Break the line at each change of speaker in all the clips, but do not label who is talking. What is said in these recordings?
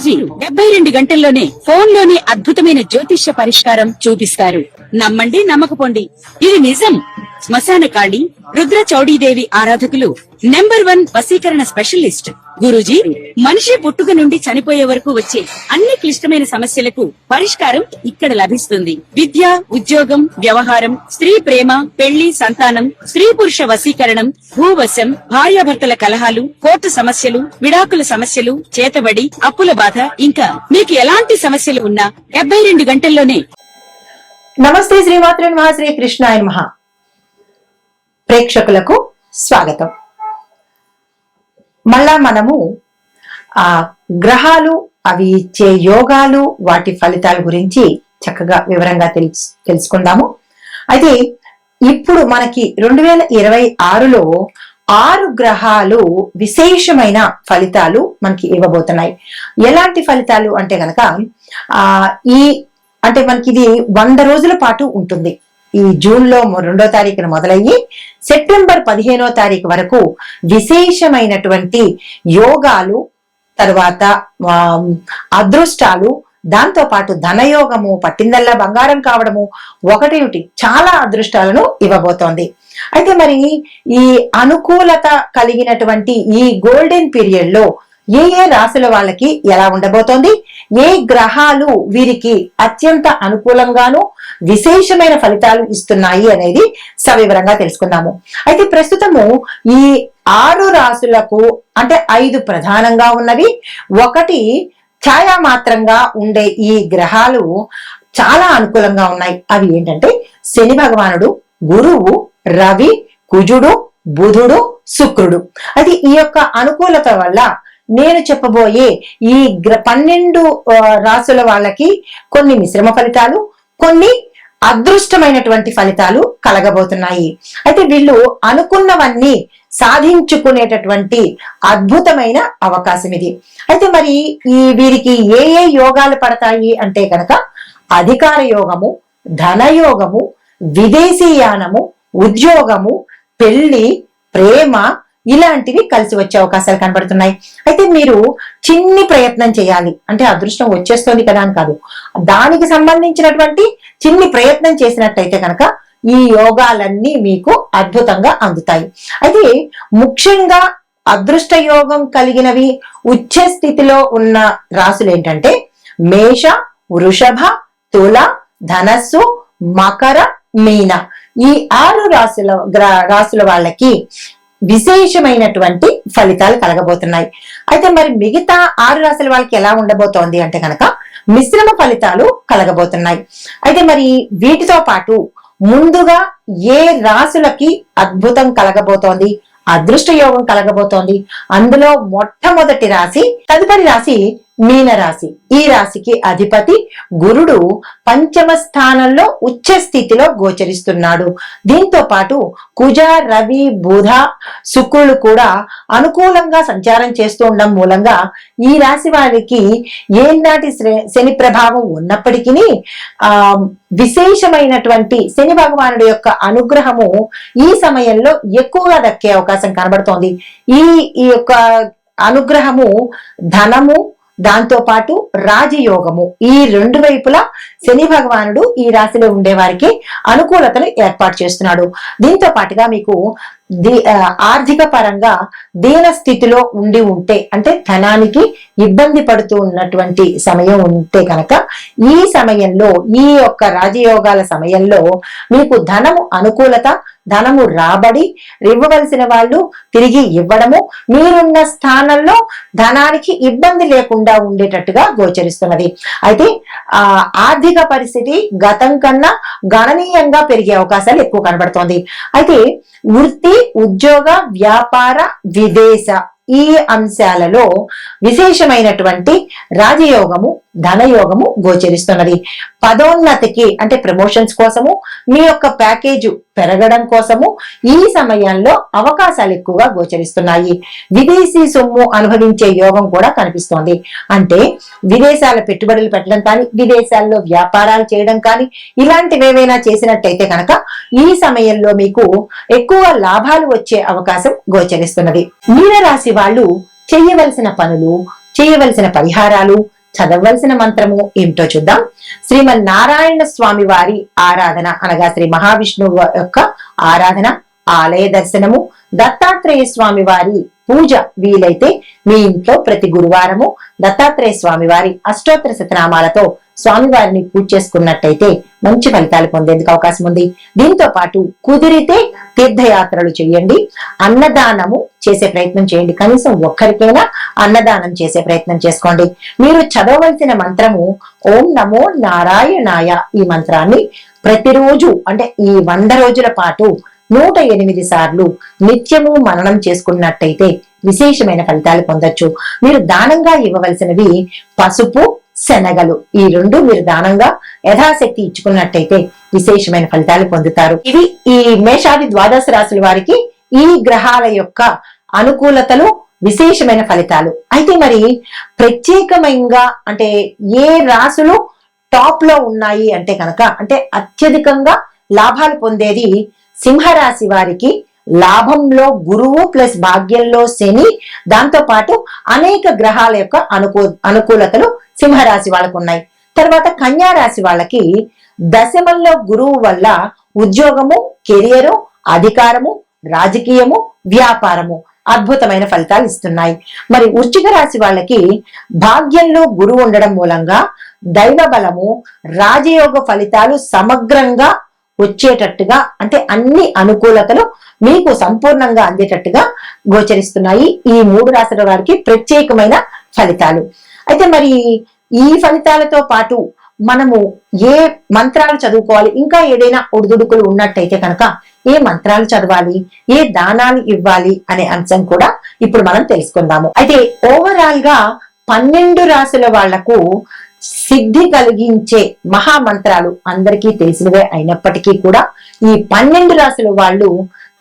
గురూజీ 72 గంటల్లోనే ఫోన్ లోని అద్భుతమైన జ్యోతిష్య పరిష్కారం చూపిస్తారు. నమ్మండి, నమ్మకపోండి, ఇది నిజం. శ్మశాన కాళి రుద్ర చౌడీదేవి ఆరాధకులు నంబర్ 1 వశీకరణ స్పెషలిస్ట్ గురూజీ. మనిషి పుట్టుక నుండి చనిపోయే వరకు వచ్చే అన్ని క్లిష్టమైన సమస్యలకు పరిష్కారం ఇక్కడ లభిస్తుంది. విద్య, ఉద్యోగం, వ్యవహారం, స్త్రీ ప్రేమ, పెళ్లి, సంతానం, స్త్రీ పురుష వశీకరణం, భూవశం, భార్యాభర్తల కలహాలు, కోర్టు సమస్యలు, విడాకుల సమస్యలు, చేతబడి, అప్పుల బాధ, ఇంకా మీకు ఎలాంటి సమస్యలు ఉన్నా 72 గంటల్లోనే.
నమస్తే, శ్రీమాత్రే నమః, శ్రీ కృష్ణాయ నమః. ప్రేక్షకులకు స్వాగతం. మళ్ళా మనము గ్రహాలు, అవి ఇచ్చే యోగాలు, వాటి ఫలితాల గురించి చక్కగా వివరంగా తెలుసుకుందాము. అయితే ఇప్పుడు మనకి 2026లో 6 గ్రహాలు విశేషమైన ఫలితాలు మనకి ఇవ్వబోతున్నాయి. ఎలాంటి ఫలితాలు అంటే గనక అంటే మనకి ఇది 100 రోజుల పాటు ఉంటుంది. ఈ జూన్ లో 2వ తారీఖున మొదలయ్యి సెప్టెంబర్ 15వ తారీఖు వరకు విశేషమైనటువంటి యోగాలు, తర్వాత అదృష్టాలు, దాంతో పాటు ధనయోగము, పట్టిందల్లా బంగారం కావడము, ఒకటేమిటి చాలా అదృష్టాలను ఇవ్వబోతోంది. అయితే మరి ఈ అనుకూలత కలిగినటువంటి ఈ గోల్డెన్ పీరియడ్ లో ఏ రాశుల వాళ్ళకి ఎలా ఉండబోతోంది, ఏ గ్రహాలు వీరికి అత్యంత అనుకూలంగాను విశేషమైన ఫలితాలు ఇస్తున్నాయి అనేది సవివరంగా తెలుసుకుందాము. అయితే ప్రస్తుతము ఈ 6 రాశులకు అంటే 5 ప్రధానంగా ఉన్నవి, 1 ఛాయామాత్రంగా ఉండే ఈ గ్రహాలు చాలా అనుకూలంగా ఉన్నాయి. అవి ఏంటంటే శని భగవానుడు, గురువు, రవి, కుజుడు, బుధుడు, శుక్రుడు. అది ఈ యొక్క అనుకూలత వల్ల నేను చెప్పబోయే ఈ 12 రాశుల వాళ్ళకి కొన్ని మిశ్రమ ఫలితాలు, కొన్ని అదృష్టమైనటువంటి ఫలితాలు కలగబోతున్నాయి. అయితే వీళ్ళు అనుకున్నవన్నీ సాధించుకునేటటువంటి అద్భుతమైన అవకాశం ఇది. అయితే మరి వీరికి ఏ యోగాలు పడతాయి అంటే కనుక అధికార యోగము, ధనయోగము, విదేశీయానము, ఉద్యోగము, పెళ్లి, ప్రేమ, ఇలాంటివి కలిసి వచ్చే అవకాశాలు కనబడుతున్నాయి. అయితే మీరు చిన్ని ప్రయత్నం చేయాలి. అంటే అదృష్టం వచ్చేస్తుంది కదా అని కాదు, దానికి సంబంధించినటువంటి చిన్ని ప్రయత్నం చేసినట్టయితే కనుక ఈ యోగాలన్నీ మీకు అద్భుతంగా అందుతాయి. అయితే ముఖ్యంగా అదృష్ట యోగం కలిగినవి ఉచ్చ స్థితిలో ఉన్న రాశులు ఏంటంటే మేష, వృషభ, తుల, ధనస్సు, మకర, మీన. ఈ 6 రాశుల వాళ్ళకి విశేషమైనటువంటి ఫలితాలు కలగబోతున్నాయి. అయితే మరి మిగతా 6 రాశుల వాళ్ళకి ఎలా ఉండబోతోంది అంటే కనుక మిశ్రమ ఫలితాలు కలగబోతున్నాయి. అయితే మరి వీటితో పాటు ముందుగా ఏ రాశులకి అద్భుతం కలగబోతోంది, అదృష్ట యోగం కలగబోతోంది, అందులో మొట్టమొదటి రాశి, తదుపరి రాశి మీన రాశి. ఈ రాశికి అధిపతి గురుడు 5వ స్థానంలో ఉచ్చ స్థితిలో గోచరిస్తున్నాడు. దీంతో పాటు కుజ, రవి, బుధ, శుక్రుడు కూడా అనుకూలంగా సంచారం చేస్తూ ఉండడం మూలంగా ఈ రాశి వారికి ఏనాటి శని ప్రభావం ఉన్నప్పటికీ విశేషమైనటువంటి శని భగవానుడి యొక్క అనుగ్రహము ఈ సమయంలో ఎక్కువగా దక్కే అవకాశం కనబడుతోంది. ఈ యొక్క అనుగ్రహము ధనము, దాంతో పాటు రాజయోగము, ఈ 2 వైపులా శని భగవానుడు ఈ రాశిలో ఉండే వారికి అనుకూలతను ఏర్పాటు చేస్తున్నాడు. దీంతో పాటుగా మీకు ఆర్థిక పరంగా దీన స్థితిలో ఉంటే అంటే ధనానికి ఇబ్బంది పడుతూ ఉన్నటువంటి సమయం ఉంటే కనుక ఈ సమయంలో, ఈ యొక్క రాజయోగాల సమయంలో మీకు ధనము అనుకూలత, ధనము రాబడి, ఇవ్వవలసిన వాళ్ళు తిరిగి ఇవ్వడము, మీరున్న స్థానంలో ధనానికి ఇబ్బంది లేకుండా ఉండేటట్టుగా గోచరిస్తున్నది. అయితే ఆర్థిక పరిస్థితి గతం కన్నా గణనీయంగా పెరిగే అవకాశాలు ఎక్కువ కనబడుతోంది. అయితే వృత్తి, ఉద్యోగ, వ్యాపార, విదేశ ఈ అంశాలలో విశేషమైనటువంటి రాజయోగము, ధనయోగము గోచరిస్తున్నది. పదోన్నతికి అంటే ప్రమోషన్స్ కోసము, మీ యొక్క ప్యాకేజ్ పెరగడం కోసము ఈ సమయంలో అవకాశాలు ఎక్కువగా గోచరిస్తున్నాయి. విదేశీ సొమ్ము అనుభవించే యోగం కూడా కనిపిస్తోంది. అంటే విదేశాల పెట్టుబడులు పెట్టడం కానీ, విదేశాల్లో వ్యాపారాలు చేయడం కానీ, ఇలాంటివి ఏవైనా చేసినట్టయితే కనుక ఈ సమయంలో మీకు ఎక్కువ లాభాలు వచ్చే అవకాశం గోచరిస్తున్నది. మీనరాశి వాళ్ళు చేయవలసిన పనులు చేయవలసిన పరిహారాలు, చదవవలసిన మంత్రము ఏమిటో చూద్దాం. శ్రీమన్నారాయణ స్వామి వారి ఆరాధన అనగా శ్రీ మహావిష్ణువు యొక్క ఆరాధన, ఆలయ దర్శనము, దత్తాత్రేయ స్వామి వారి పూజ వీలైతే మీ ఇంట్లో ప్రతి గురువారము దత్తాత్రేయ స్వామి వారి అష్టోత్తర శతనామాలతో స్వామివారిని పూజ చేసుకున్నట్టయితే మంచి ఫలితాలు పొందేందుకు అవకాశం ఉంది. దీంతో పాటు కుదిరితే తీర్థయాత్రలు చేయండి, అన్నదానము చేసే ప్రయత్నం చేయండి. కనీసం ఒక్కరికైనా అన్నదానం చేసే ప్రయత్నం చేసుకోండి. మీరు చదవవలసిన మంత్రము ఓం నమో నారాయణాయ. ఈ మంత్రాన్ని ప్రతిరోజు అంటే ఈ 100 రోజుల పాటు 108 సార్లు నిత్యము మననం చేసుకున్నట్టయితే విశేషమైన ఫలితాలు పొందొచ్చు. మీరు దానంగా ఇవ్వవలసినవి పసుపు, శనగలు. ఈ 2 మీరు దానంగా యథాశక్తి ఇచ్చుకున్నట్టయితే విశేషమైన ఫలితాలు పొందుతారు. ఇవి ఈ మేషాది ద్వాదశ రాశుల వారికి ఈ గ్రహాల యొక్క అనుకూలతలు, విశేషమైన ఫలితాలు. అయితే మరి ప్రత్యేకమైనగా అంటే ఏ రాశులు టాప్ లో ఉన్నాయి అంటే కనుక, అంటే అత్యధికంగా లాభాలు పొందేది సింహరాశి వారికి. లాభంలో గురువు ప్లస్ భాగ్యంలో శని, దాంతో పాటు అనేక గ్రహాల యొక్క అనుకూలతలు సింహరాశి వాళ్ళకు ఉన్నాయి. తర్వాత కన్యా రాశి వాళ్ళకి దశమంలో గురువు వల్ల ఉద్యోగము, కెరియరు, అధికారము, రాజకీయము, వ్యాపారము అద్భుతమైన ఫలితాలు ఇస్తున్నాయి. మరి వృశ్చిక రాశి వాళ్ళకి భాగ్యంలో గురువు ఉండడం మూలంగా దైవ బలము, రాజయోగ ఫలితాలు సమగ్రంగా వచ్చేటట్టుగా, అంటే అన్ని అనుకూలతలు మీకు సంపూర్ణంగా అందేటట్టుగా గోచరిస్తున్నాయి. ఈ 3 రాశుల వారికి ప్రత్యేకమైన ఫలితాలు. అయితే మరి ఈ ఫలితాలతో పాటు మనము ఏ మంత్రాలు చదువుకోవాలి, ఇంకా ఏదైనా ఒడిదుడుకులు ఉన్నట్టయితే కనుక ఏ మంత్రాలు చదవాలి, ఏ దానాలు ఇవ్వాలి అనే అంశం కూడా ఇప్పుడు మనం తెలుసుకుందాము. అయితే ఓవరాల్ గా 12 రాశుల వాళ్లకు సిద్ధి కలిగించే మహామంత్రాలు అందరికీ తెలిసినవే అయినప్పటికీ కూడా ఈ 12 రాశుల వాళ్ళు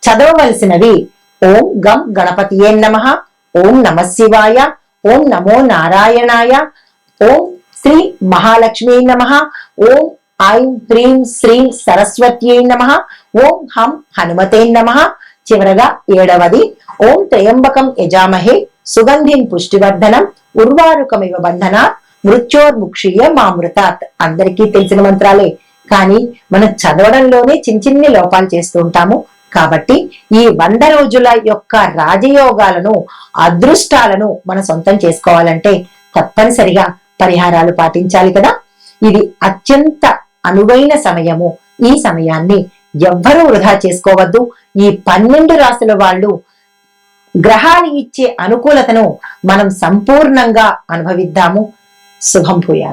చదవవలసినవి ఓం గం గణపతియే నమః, ఓం నమః శివాయ, ఓం నమో నారాయణాయ, ఓం శ్రీ మహాలక్ష్మీ నమః, ఓం ఐం హ్రీం శ్రీం సరస్వత్యై నమః, ఓం హం హనుమతే నమః. చివరగా 7వది ఓం త్రయంబకం యజామహే సుగంధిం పుష్టివర్ధనం ఉర్వారుకమివ బంధనాత్ మృత్యోర్ముక్షీయ మామృతాత్. అందరికీ తెలిసిన మంత్రాలే, కానీ మనం చదవడంలోనే చిన్ని లోపాలు చేస్తూ ఉంటాము. కాబట్టి ఈ 100 రోజుల యొక్క రాజయోగాలను, అదృష్టాలను మనం సొంతం చేసుకోవాలంటే తప్పనిసరిగా పరిహారాలు పాటించాలి కదా. ఇది అత్యంత అనువైన సమయము. ఈ సమయాన్ని ఎవ్వరూ వృధా చేసుకోవద్దు. ఈ 12 రాశుల వాళ్ళు గ్రహాలు ఇచ్చే అనుకూలతను మనం సంపూర్ణంగా అనుభవిద్దాము. శుభం భూయాత్.